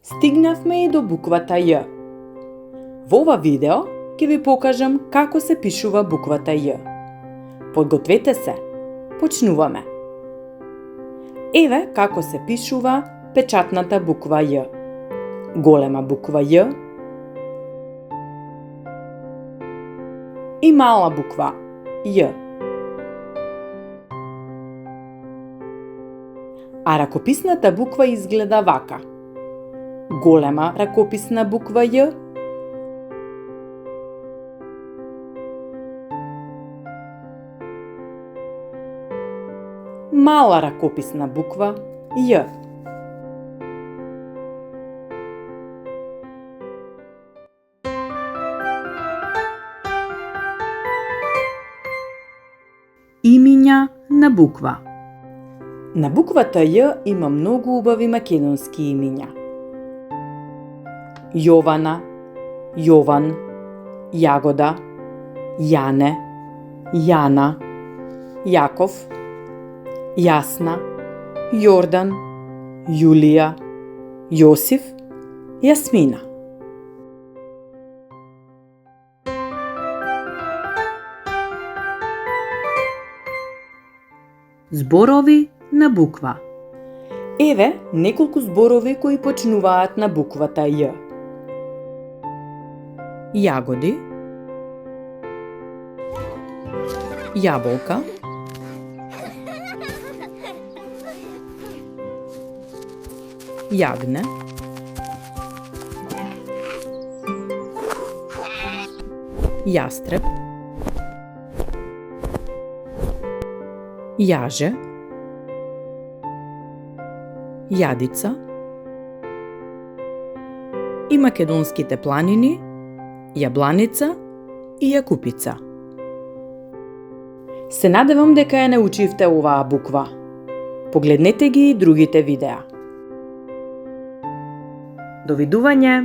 Стигнавме и до буквата Ј. Во ова видео ќе ви покажам како се пишува буквата Ј. Подгответе се, почнуваме. Еве како се пишува печатната буква Ј. Голема буква Ј и мала буква Ј. А ракописната буква изгледа вака. Голема ракописна буква Ј, мала ракописна буква Ј. Имиња на буква. На буквата Ј има многу убави македонски имиња. Јована, Јован, Јагода, Јане, Јана, Јаков, Јасна, Јордан, Јулија, Јосиф, Јасмина. Зборови на буква. Еве неколку зборови кои почнуваат на буквата Ј. Јагоди, јаболка, јагне, јастреб, јаже, јадица и македонските планини, јабланица и јакупица. Се надевам дека ја научивте оваа буква. Погледнете ги и другите видеа. Довидување!